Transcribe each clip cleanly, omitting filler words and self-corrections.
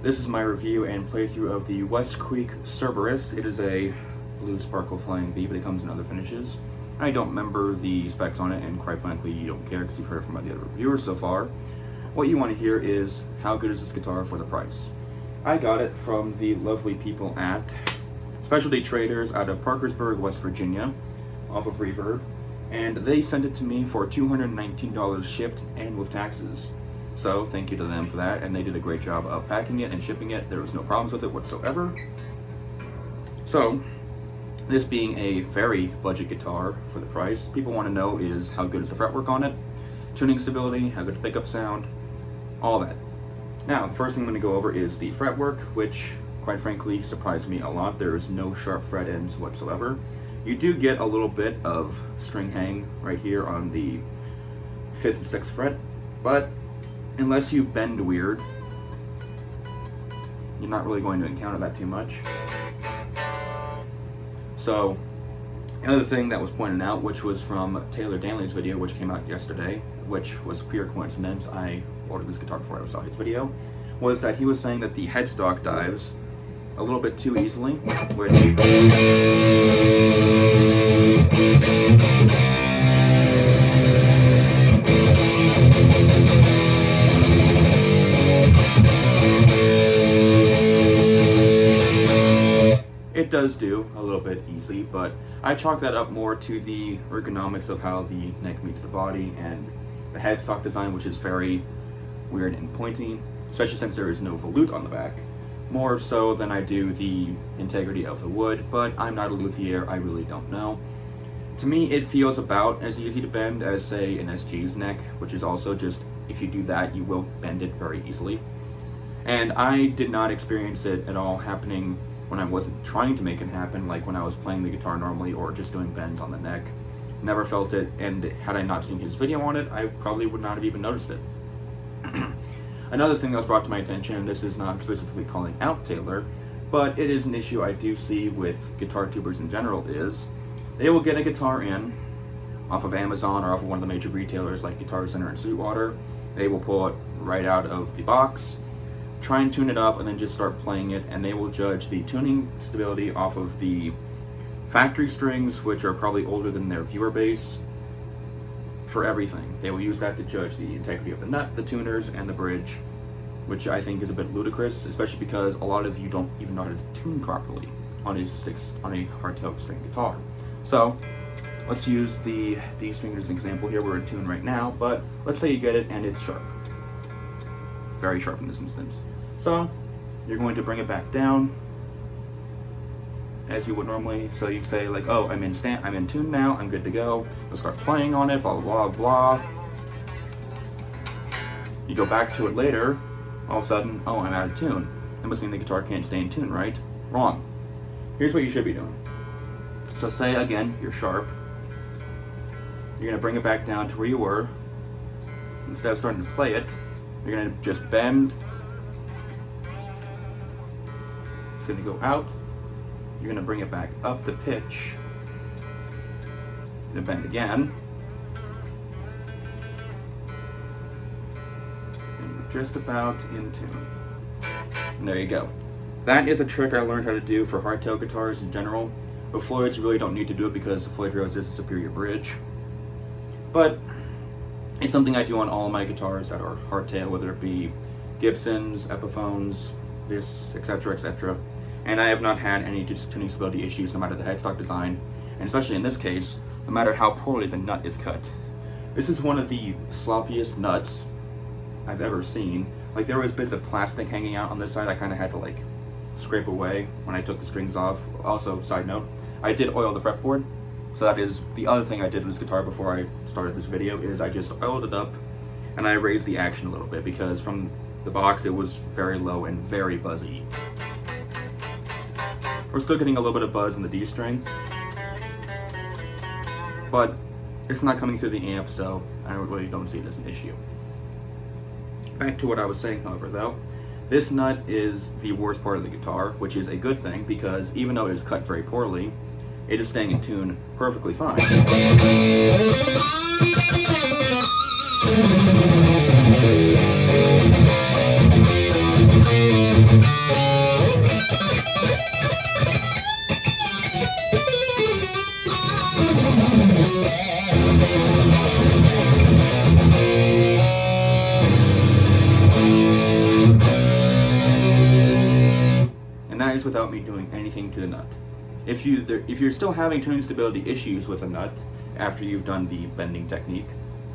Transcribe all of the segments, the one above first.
This is my review and playthrough of the Westcreek Cerberus. It is a blue sparkle flying V, but it comes in other finishes. I don't remember the specs on it, and quite frankly, you don't care because you've heard from the other reviewers so far. What you want to hear is, how good is this guitar for the price? I got it from the lovely people at Specialty Traders out of Parkersburg, West Virginia, off of Reverb, and they sent it to me for $219 shipped and with taxes. So thank you to them for that, and they did a great job of packing it and shipping it. There was no problems with it whatsoever. So, this being a very budget guitar for the price, people want to know is how good is the fretwork on it, tuning stability, how good the pickup sound, all that. Now, the first thing I'm going to go over is the fretwork, which quite frankly surprised me a lot. There is no sharp fret ends whatsoever. You do get a little bit of string hang right here on the 5th and 6th fret, but unless you bend weird, you're not really going to encounter that too much. So, another thing that was pointed out, which was from Taylor Danley's video, which came out yesterday, which was pure coincidence, I ordered this guitar before I saw his video, was that he was saying that the headstock dives a little bit too easily, which it does do a little bit easy, but I chalk that up more to the ergonomics of how the neck meets the body and the headstock design, which is very weird and pointy, especially since there is no volute on the back. More so than I do the integrity of the wood, but I'm not a luthier, I really don't know. To me, it feels about as easy to bend as, say, an SG's neck, which is also just, if you do that, you will bend it very easily. And I did not experience it at all happening when I wasn't trying to make it happen, like when I was playing the guitar normally or just doing bends on the neck. Never felt it, and had I not seen his video on it, I probably would not have even noticed it. Another thing that was brought to my attention, and this is not specifically calling out Taylor, but it is an issue I do see with guitar tubers in general, is they will get a guitar in off of Amazon or off of one of the major retailers like Guitar Center and Sweetwater. They will pull it right out of the box, try and tune it up, and then just start playing it, and they will judge the tuning stability off of the factory strings, which are probably older than their viewer base, for everything. They will use that to judge the integrity of the nut, the tuners, and the bridge, which I think is a bit ludicrous, especially because a lot of you don't even know how to tune properly on a hardtail string guitar. So let's use the D string as an example here. We're in tune right now, but let's say you get it and it's sharp. Very sharp in this instance. So you're going to bring it back down as you would normally. So you say like, oh, I'm in tune now, I'm good to go. You'll start playing on it, blah, blah, blah, blah. You go back to it later, all of a sudden, oh, I'm out of tune. That must mean the guitar can't stay in tune, right? Wrong. Here's what you should be doing. So say, again, you're sharp. You're gonna bring it back down to where you were. Instead of starting to play it, you're gonna just bend. It's gonna go out. You're gonna bring it back up the pitch. You're gonna bend again. And you're just about in tune. And there you go. That is a trick I learned how to do for hardtail guitars in general. With Floyds, you really don't need to do it because the Floyd Rose is a superior bridge. But it's something I do on all of my guitars that are hardtail, whether it be Gibsons, Epiphones, this, etc., etc. And I have not had any tuning stability issues no matter the headstock design, and especially in this case, no matter how poorly the nut is cut. This is one of the sloppiest nuts I've ever seen. Like, there was bits of plastic hanging out on this side I kind of had to like scrape away when I took the strings off. Also, side note, I did oil the fretboard. So that is the other thing I did with this guitar before I started this video, is I just oiled it up and I raised the action a little bit, because from the box it was very low and very buzzy. We're still getting a little bit of buzz in the D string, but it's not coming through the amp, so I really don't see it as an issue. Back to what I was saying, however, though, this nut is the worst part of the guitar, which is a good thing, because even though it is cut very poorly, it is staying in tune perfectly fine. And that is without me doing anything to the nut. If you're still having tuning stability issues with a nut after you've done the bending technique,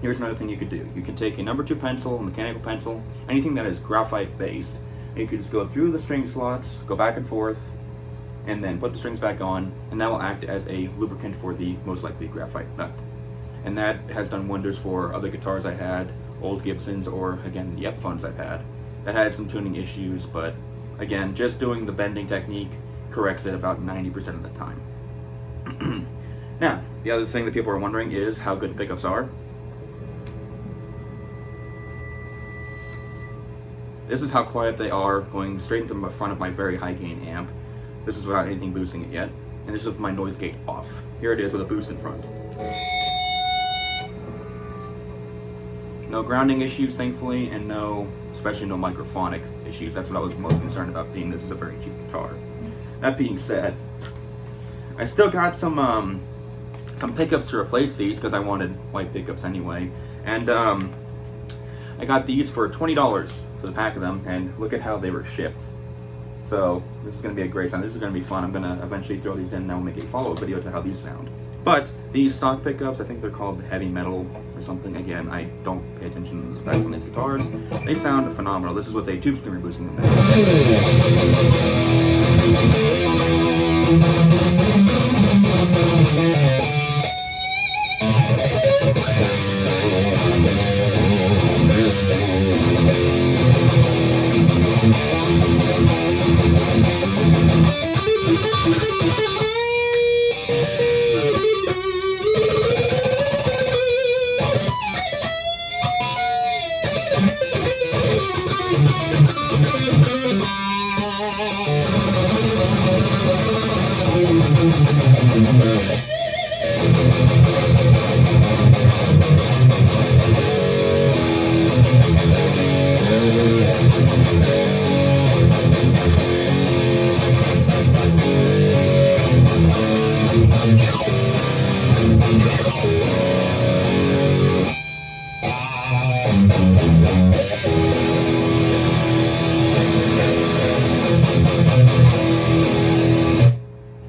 here's another thing you could do. You could take a number 2 pencil, a mechanical pencil, anything that is graphite based, and you could just go through the string slots, go back and forth, and then put the strings back on, and that will act as a lubricant for the most likely graphite nut. And that has done wonders for other guitars I had, old Gibsons, or again, the Epiphones I've had that had some tuning issues, but again, just doing the bending technique corrects it about 90% of the time. Now, the other thing that people are wondering is how good the pickups are. This is how quiet they are, going straight into the front of my very high gain amp. This is without anything boosting it yet. And this is with my noise gate off. Here it is with a boost in front. No grounding issues, thankfully, and especially no microphonic issues. That's what I was most concerned about, being this is a very cheap guitar. That being said, I still got some pickups to replace these because I wanted white pickups anyway. And I got these for $20 for the pack of them, and look at how they were shipped. So this is going to be a great time. This is going to be fun. I'm going to eventually throw these in and I'll make a follow-up video to how these sound. But these stock pickups, I think they're called heavy metal or something. Again, I don't pay attention to the specs on these guitars. They sound phenomenal. This is with a tube screamer boosting them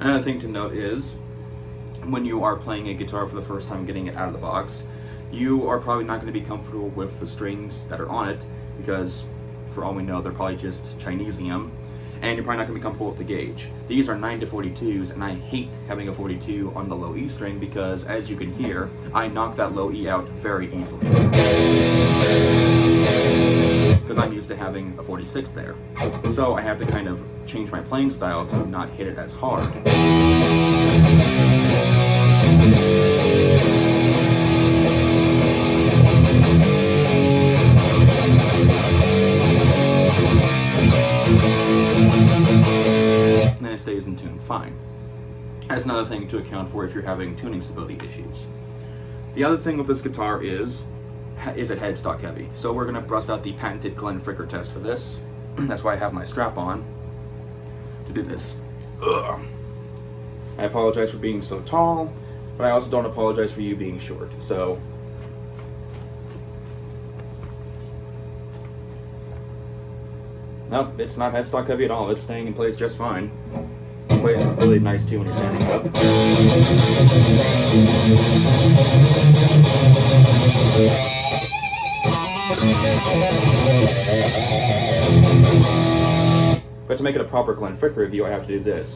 Another thing to note is, when you are playing a guitar for the first time, getting it out of the box, you are probably not going to be comfortable with the strings that are on it, because for all we know, they're probably just Chinesium, and you're probably not going to be comfortable with the gauge. These are 9-to-42s, and I hate having a 42 on the low E string because, as you can hear, I knock that low E out very easily, because I'm used to having a 46 there. So I have to kind of change my playing style to not hit it as hard. And then it stays in tune fine. That's another thing to account for if you're having tuning stability issues. The other thing with this guitar is it headstock heavy? So we're going to bust out the patented Glen fricker test for this. That's why I have my strap on to do this. Ugh. I apologize for being so tall, but I also don't apologize for you being short. So nope, it's not headstock heavy at all. It's staying in place just fine. It plays really nice too when you're standing up. But to make it a proper Glen Frick review, I have to do this.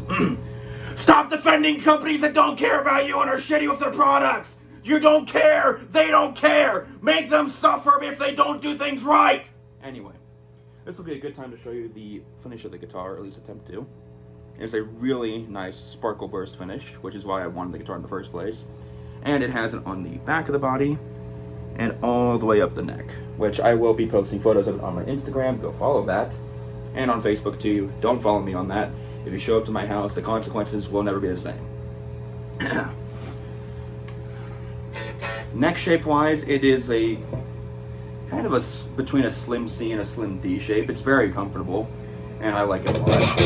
Stop defending companies that don't care about you and are shitty with their products! You don't care! They don't care! Make them suffer if they don't do things right! Anyway, this will be a good time to show you the finish of the guitar, or at least attempt to. It's a really nice sparkle burst finish, which is why I wanted the guitar in the first place. And it has it on the back of the body and all the way up the neck, which I will be posting photos of it on my Instagram. Go follow that. And on Facebook too. Don't follow me on that. If you show up to my house, the consequences will never be the same. Neck shape wise, it is a kind of between a slim C and a slim D shape. It's very comfortable. and I like it a lot.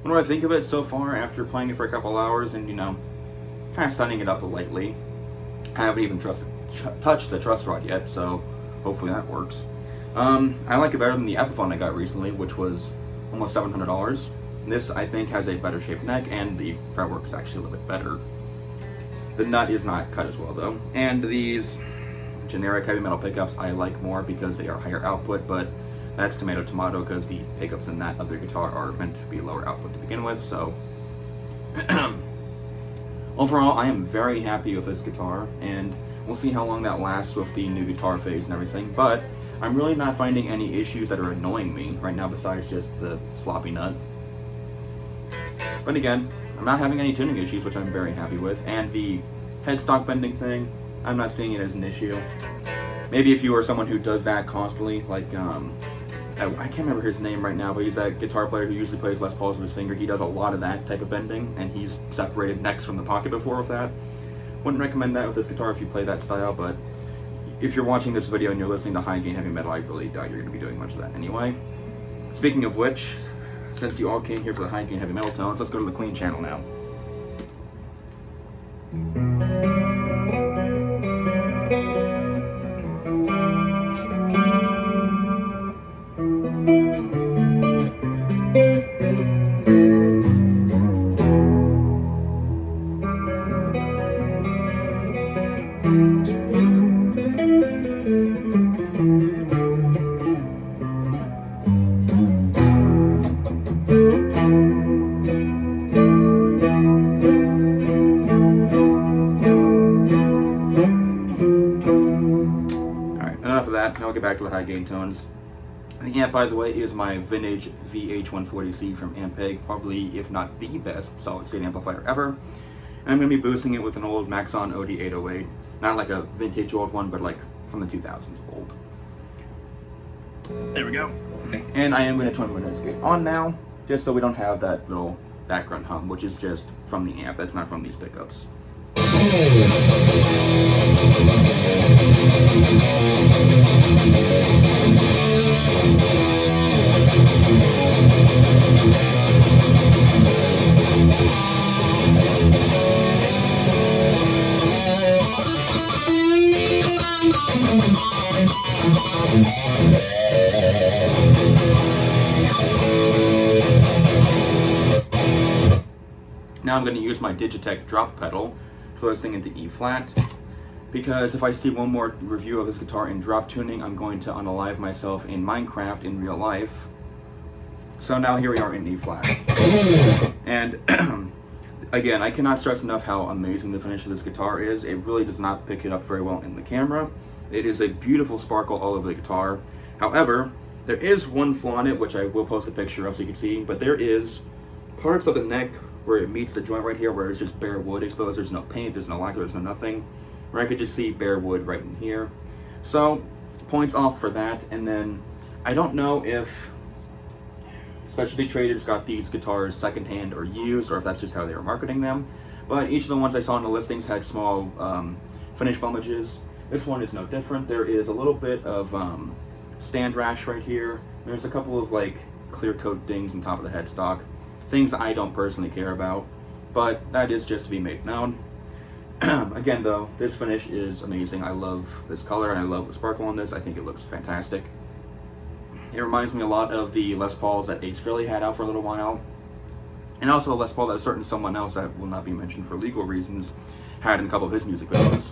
What do I think of it so far after playing it for a couple hours and, you know, kind of sunning it up lightly? I haven't even touched the truss rod yet, so hopefully that works. I like it better than the Epiphone I got recently, which was almost $700. This, I think, has a better shaped neck, and the fretwork is actually a little bit better. The nut is not cut as well, though. And these generic heavy metal pickups I like more because they are higher output, but that's tomato because the pickups in that other guitar are meant to be lower output to begin with. So overall, I am very happy with this guitar, and we'll see how long that lasts with the new guitar phase and everything, but I'm really not finding any issues that are annoying me right now besides just the sloppy nut. But again, I'm not having any tuning issues, which I'm very happy with, and the headstock bending thing, I'm not seeing it as an issue. Maybe if you are someone who does that constantly, like I can't remember his name right now, but he's that guitar player who usually plays Les Pauls with his finger. He does a lot of that type of bending, and he's separated necks from the pocket before with that. Wouldn't recommend that with this guitar if you play that style, but if you're watching this video and you're listening to high gain heavy metal, I really doubt you're going to be doing much of that anyway. Speaking of which, since you all came here for the high gain heavy metal tones, let's go to the clean channel now. Now I'll get back to the high gain tones. The amp, by the way, is my vintage VH140C from Ampeg, probably, if not the best, solid state amplifier ever. And I'm going to be boosting it with an old Maxon OD808. Not like a vintage old one, but like from the 2000s old. There we go. And I am going to turn my noise gate on now, just so we don't have that little background hum, which is just from the amp. That's not from these pickups. Now I'm going to use my Digitech drop pedal to throw this thing into E flat, because if I see one more review of this guitar in drop tuning, I'm going to unalive myself in Minecraft in real life. So now here we are in E flat. And again, I cannot stress enough how amazing the finish of this guitar is. It really does not pick it up very well in the camera. It is a beautiful sparkle all over the guitar. However, there is one flaw in it, which I will post a picture of so you can see, but there is parts of the neck where it meets the joint right here where it's just bare wood exposed. There's no paint, there's no lacquer, there's no nothing. Where I could just see bare wood right in here. So, points off for that. And then, I don't know if specialty traders got these guitars secondhand or used, or if that's just how they were marketing them. But each of the ones I saw in the listings had small finish bummages. This one is no different. There is a little bit of stand rash right here. There's a couple of like clear coat dings on top of the headstock. Things I don't personally care about, but that is just to be made known. Again though, this finish is amazing. I love this color and I love the sparkle on this. I think it looks fantastic. It reminds me a lot of the Les Pauls that Ace Frehley had out for a little while. And also a Les Paul that a certain someone else that will not be mentioned for legal reasons had in a couple of his music videos.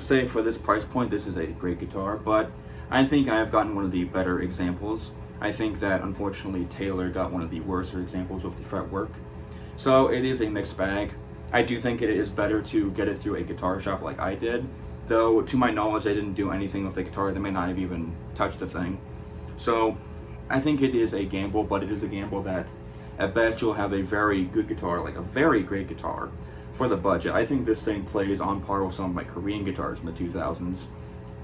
would say for this price point, this is a great guitar, but I think I have gotten one of the better examples. I think that unfortunately Taylor got one of the worser examples with the fretwork. So it is a mixed bag. I do think it is better to get it through a guitar shop like I did, though to my knowledge they didn't do anything with the guitar. They may not have even touched the thing. So I think it is a gamble, but it is a gamble that at best you'll have a very good guitar, like a very great guitar for the budget. I think this thing plays on par with some of my Korean guitars in the 2000s.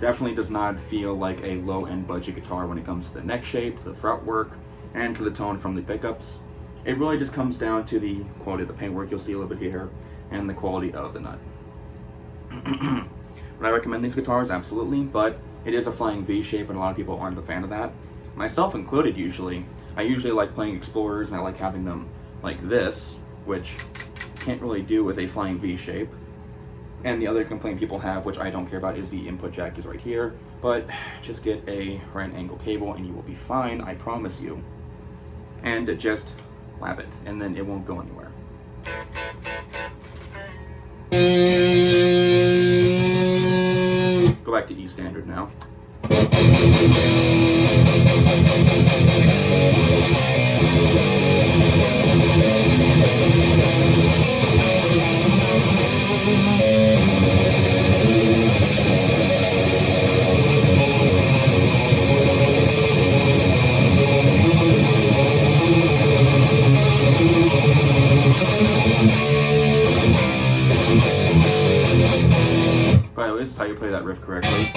Definitely does not feel like a low-end budget guitar when it comes to the neck shape, to the fretwork, and to the tone from the pickups. It really just comes down to the quality of the paintwork, you'll see a little bit here, and the quality of the nut. Would I recommend these guitars? Absolutely, but it is a flying V shape and a lot of people aren't a fan of that. Myself included usually. I usually like playing Explorers and I like having them like this, which can't really do with a flying V shape. And the other complaint people have, which I don't care about, is the input jack is right here. But just get a right angle cable and you will be fine, I promise you. And just lap it, and then it won't go anywhere. Go back to E standard now. By the way, this is how you play that riff correctly.